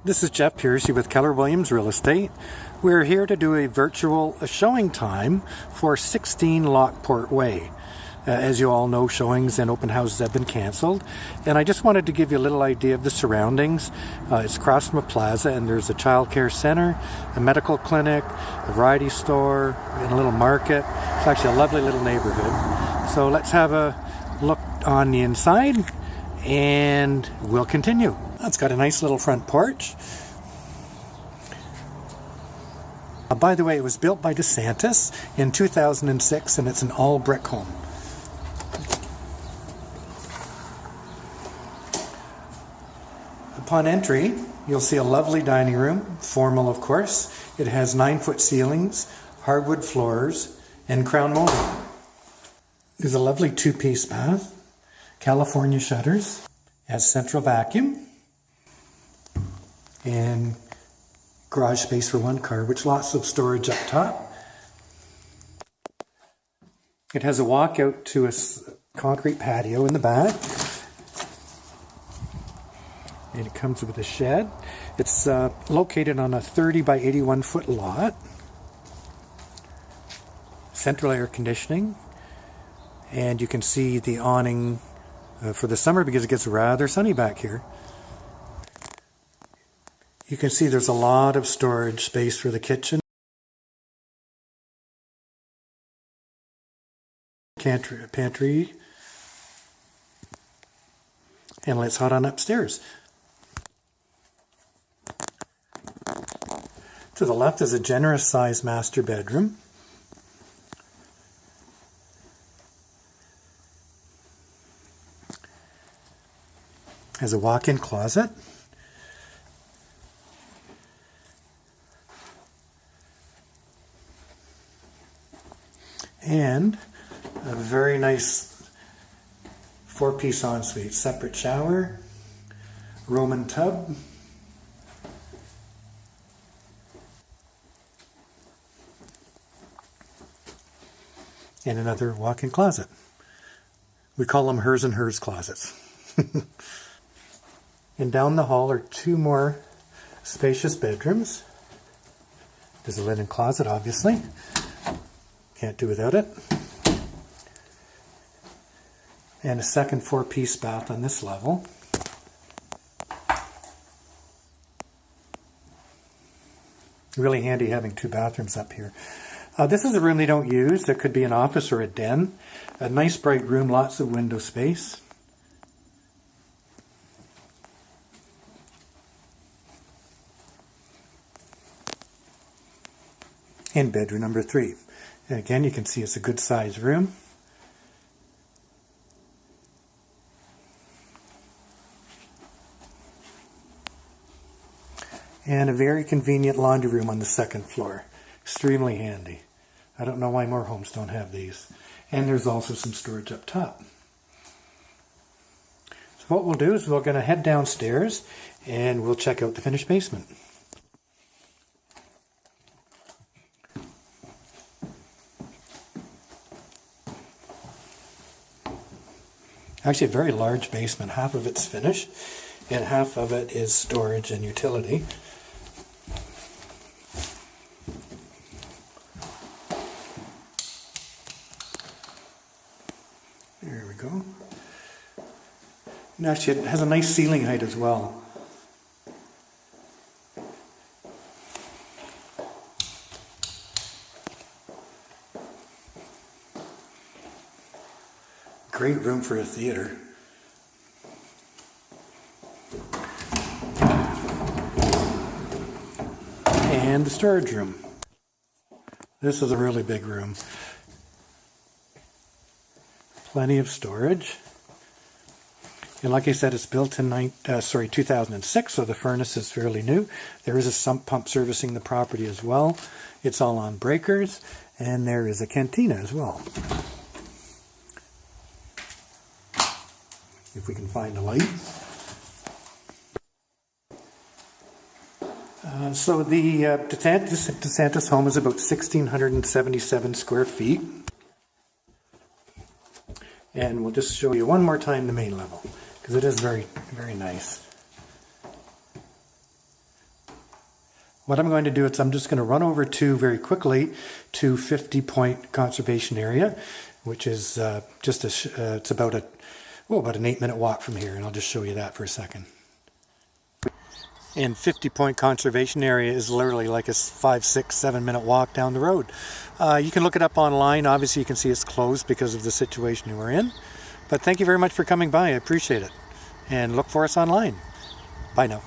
This is Jeff Pearcy with Keller Williams Real Estate. We're here to do a virtual showing time for 16 Lockport Way. As you all know, showings and open houses have been canceled, and I just wanted to give you a little idea of the surroundings. It's across from a plaza, and there's a child care center, a medical clinic, a variety store, and a little market. It's actually a lovely little neighborhood. So let's have a look on the inside, and we'll continue. It's got a nice little front porch. By the way, it was built by DeSantis in 2006, and it's an all-brick home. Upon entry, you'll see a lovely dining room, formal of course. It has 9-foot ceilings, hardwood floors, and crown molding. There's a lovely 2-piece bath, California shutters, has central vacuum, and garage space for 1 car, which lots of storage up top. It has a walkout to a concrete patio in the back. And it comes with a shed. It's located on a 30 by 81 foot lot. Central air conditioning. And you can see the awning for the summer because it gets rather sunny back here. You can see there's a lot of storage space for the kitchen. Pantry. And let's head on upstairs. To the left is a generous sized master bedroom. Has a walk-in closet. And a very nice 4-piece ensuite. Separate shower, Roman tub, and another walk-in closet. We call them hers and hers closets. And down the hall are 2 more spacious bedrooms. There's a linen closet, obviously. Can't do without it. And a second 4-piece bath on this level. Really handy having 2 bathrooms up here. This is a room they don't use. There could be an office or a den. A nice bright room, lots of window space. And bedroom number 3. And again, you can see it's a good sized room. And a very convenient laundry room on the 2nd floor. Extremely handy. I don't know why more homes don't have these. And there's also some storage up top. So what we'll do is we're going to head downstairs and we'll check out the finished basement. Actually a very large basement. Half of it's finished and half of it is storage and utility. There we go. And actually it has a nice ceiling height as well. Great room for a theater. And the storage room. This is a really big room. Plenty of storage. And like I said, it's built in 2006, so the furnace is fairly new. There is a sump pump servicing the property as well. It's all on breakers, and there is a cantina as well. If we can find a light. So the DeSantis home is about 1,677 square feet. And we'll just show you one more time the main level, because it is very, very nice. What I'm going to do is I'm just going to run over very quickly to 50 Point Conservation Area, which is it's about an 8-minute walk from here, and I'll just show you that for a second. And 50 Point Conservation Area is literally like a 5, 6, 7-minute walk down the road. You can look it up online. Obviously you can see it's closed because of the situation we're in. But thank you very much for coming by. I appreciate it. And look for us online. Bye now.